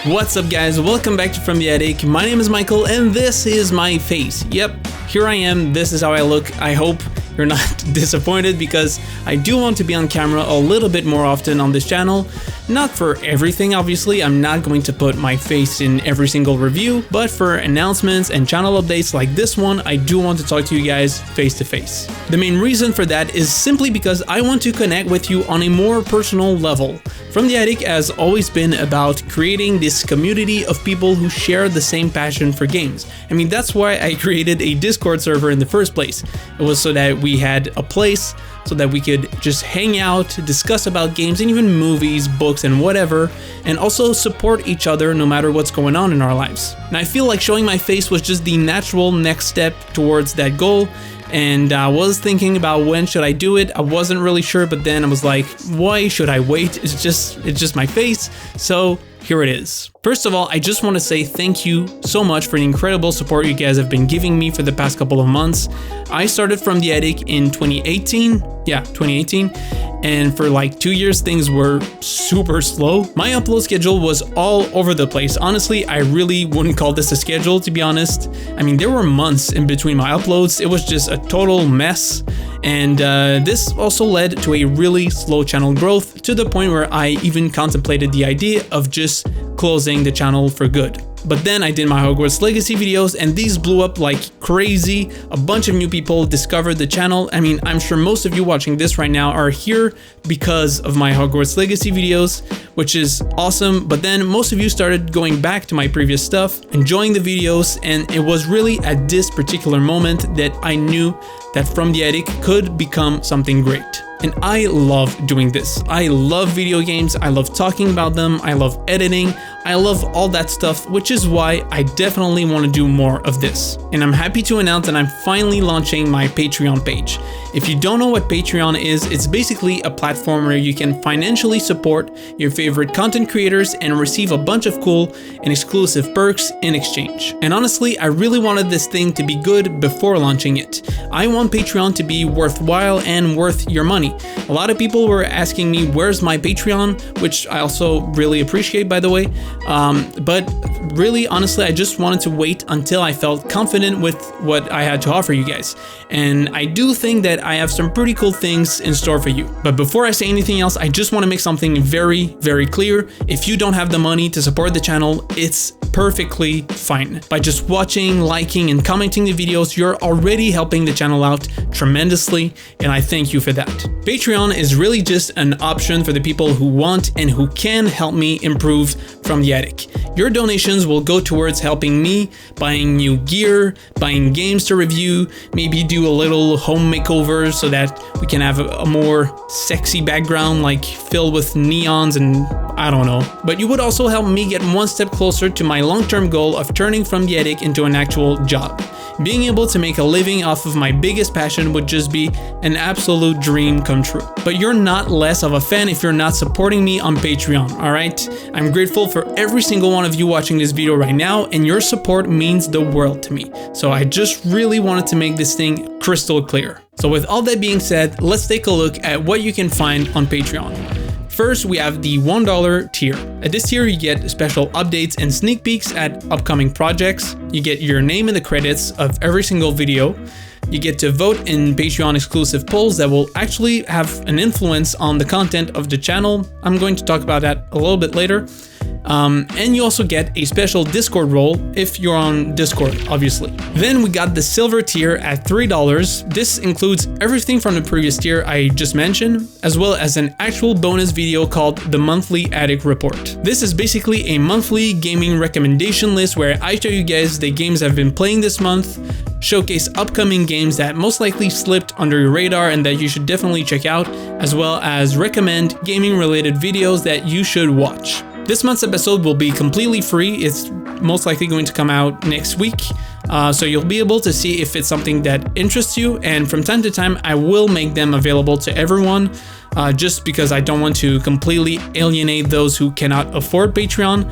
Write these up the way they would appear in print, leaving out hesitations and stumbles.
What's up guys, welcome back to From the Attic. My name is Michael and this is my face. Yep, here I am, this is how I look. I hope you're not disappointed because I do want to be on camera a little bit more often on this channel. Not for everything, obviously, I'm not going to put my face in every single review, but for announcements and channel updates like this one, I do want to talk to you guys face to face. The main reason for that is simply because I want to connect with you on a more personal level. From the Attic has always been about creating this community of people who share the same passion for games. I mean, that's why I created a Discord server in the first place. It was so that we had a place so that we could just hang out, discuss about games and even movies, books and whatever, and also support each other no matter what's going on in our lives. And I feel like showing my face was just the natural next step towards that goal. And I was thinking about when should I do it. I wasn't really sure, but then I was like, why should I wait? It's just my face. So here it is. First of all, I just want to say thank you so much for the incredible support you guys have been giving me for the past couple of months. I started From the Attic in 2018. Yeah, 2018. And for like 2 years, things were super slow. My upload schedule was all over the place. Honestly, I really wouldn't call this a schedule, to be honest. I mean, there were months in between my uploads. It was just a total mess. And this also led to a really slow channel growth to the point where I even contemplated the idea of just closing the channel for good. But then I did my Hogwarts Legacy videos and these blew up like crazy. A bunch of new people discovered the channel. I mean, I'm sure most of you watching this right now are here because of my Hogwarts Legacy videos, which is awesome. But then most of you started going back to my previous stuff, enjoying the videos, and it was really at this particular moment that I knew that From the Attic could become something great. And I love doing this. I love video games, I love talking about them, I love editing, I love all that stuff, which is why I definitely want to do more of this. And I'm happy to announce that I'm finally launching my Patreon page. If you don't know what Patreon is, it's basically a platform where you can financially support your favorite content creators and receive a bunch of cool and exclusive perks in exchange. And honestly, I really wanted this thing to be good before launching it. I want Patreon to be worthwhile and worth your money. A lot of people were asking me, where's my Patreon, which I also really appreciate, by the way. But really, honestly, I just wanted to wait until I felt confident with what I had to offer you guys. And I do think that I have some pretty cool things in store for you. But before I say anything else, I just want to make something very, very clear. If you don't have the money to support the channel, it's perfectly fine. By just watching, liking, and commenting the videos, you're already helping the channel out tremendously, and I thank you for that. Patreon is really just an option for the people who want and who can help me improve From the Attic. Your donations will go towards helping me buying new gear, buying games to review, maybe do a little home makeover so that we can have a more sexy background, like filled with neons and I don't know. But you would also help me get one step closer to my long-term goal of turning From the Attic into an actual job. Being able to make a living off of my biggest passion would just be an absolute dream come true. But you're not less of a fan if you're not supporting me on Patreon, alright? I'm grateful for every single one of you watching this video right now, and your support means the world to me. So I just really wanted to make this thing crystal clear. So with all that being said, let's take a look at what you can find on Patreon. First, we have the $1 tier. At this tier, you get special updates and sneak peeks at upcoming projects. You get your name in the credits of every single video. You get to vote in Patreon exclusive polls that will actually have an influence on the content of the channel. I'm going to talk about that a little bit later. And you also get a special Discord role if you're on Discord, obviously. Then we got the silver tier at $3. This includes everything from the previous tier I just mentioned, as well as an actual bonus video called the Monthly Attic Report. This is basically a monthly gaming recommendation list where I show you guys the games I've been playing this month, showcase upcoming games that most likely slipped under your radar and that you should definitely check out, as well as recommend gaming related videos that you should watch. This month's episode will be completely free. It's most likely going to come out next week. So you'll be able to see if it's something that interests you. And from time to time, I will make them available to everyone. Just because I don't want to completely alienate those who cannot afford Patreon.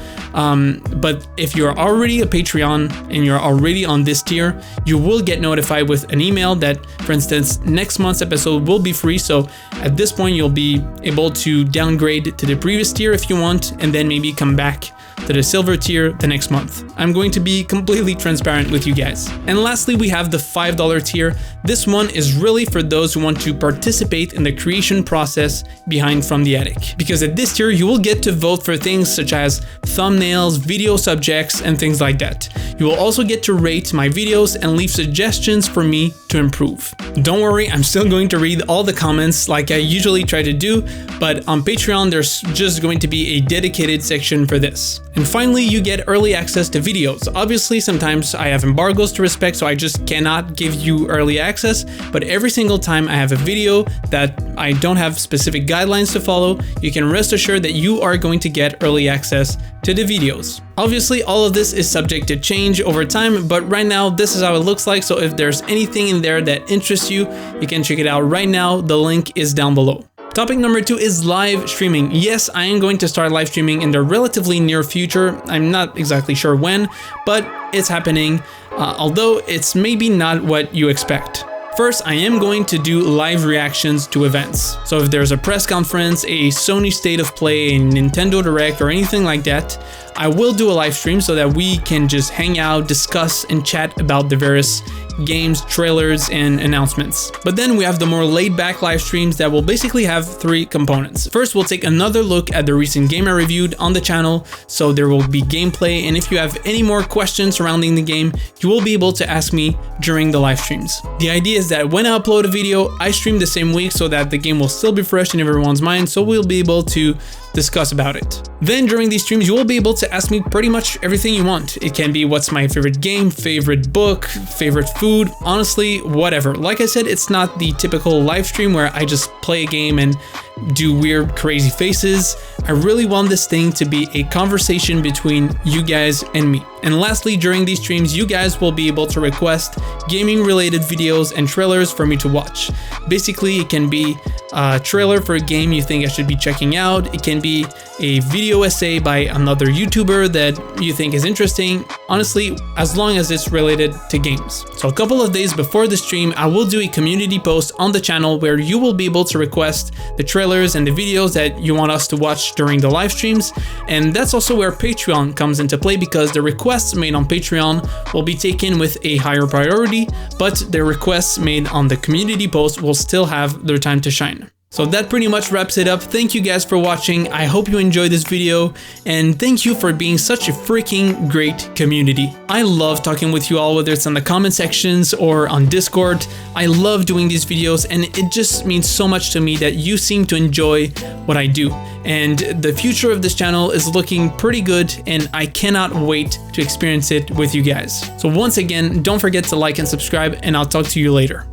But if you're already a Patreon and you're already on this tier, you will get notified with an email that, for instance, next month's episode will be free. So at this point, you'll be able to downgrade to the previous tier if you want, and then maybe come back to the silver tier the next month. I'm going to be completely transparent with you guys. And lastly, we have the $5 tier. This one is really for those who want to participate in the creation process behind From the Attic. Because at this tier, you will get to vote for things such as thumbnails, video subjects, and things like that. You will also get to rate my videos and leave suggestions for me to improve. Don't worry, I'm still going to read all the comments like I usually try to do, but on Patreon, there's just going to be a dedicated section for this. And finally, you get early access to videos. Obviously, sometimes I have embargoes to respect, so I just cannot give you early access, but every single time I have a video that I don't have specific guidelines to follow, you can rest assured that you are going to get early access to the videos. Obviously, all of this is subject to change over time, but right now, this is how it looks like. So if there's anything in there that interests you, you can check it out right now. The link is down below. Topic number 2 is live streaming. Yes, I am going to start live streaming in the relatively near future. I'm not exactly sure when, but it's happening, although it's maybe not what you expect. First, I am going to do live reactions to events. So if there's a press conference, a Sony State of Play, a Nintendo Direct, or anything like that, I will do a live stream so that we can just hang out, discuss, and chat about the various games, trailers, and announcements. But then we have the more laid-back live streams that will basically have 3 components. First, we'll take another look at the recent game I reviewed on the channel, so there will be gameplay, and if you have any more questions surrounding the game, you will be able to ask me during the live streams. The idea is that when I upload a video, I stream the same week so that the game will still be fresh in everyone's mind, so we'll be able to discuss about it. Then during these streams, you will be able to ask me pretty much everything you want. It can be what's my favorite game, favorite book, favorite food, honestly, whatever. Like I said, it's not the typical live stream where I just play a game and do weird, crazy faces. I really want this thing to be a conversation between you guys and me. And lastly, during these streams, you guys will be able to request gaming-related videos and trailers for me to watch. Basically, it can be a trailer for a game you think I should be checking out. It can be a video essay by another YouTuber that you think is interesting. Honestly, as long as it's related to games. So a couple of days before the stream, I will do a community post on the channel where you will be able to request the trailers and the videos that you want us to watch during the live streams. And that's also where Patreon comes into play, because the requests made on Patreon will be taken with a higher priority, but the requests made on the community post will still have their time to shine. So that pretty much wraps it up. Thank you guys for watching. I hope you enjoyed this video, and thank you for being such a freaking great community. I love talking with you all, whether it's in the comment sections or on Discord. I love doing these videos, and it just means so much to me that you seem to enjoy what I do. And the future of this channel is looking pretty good, and I cannot wait to experience it with you guys. So once again, don't forget to like and subscribe, and I'll talk to you later.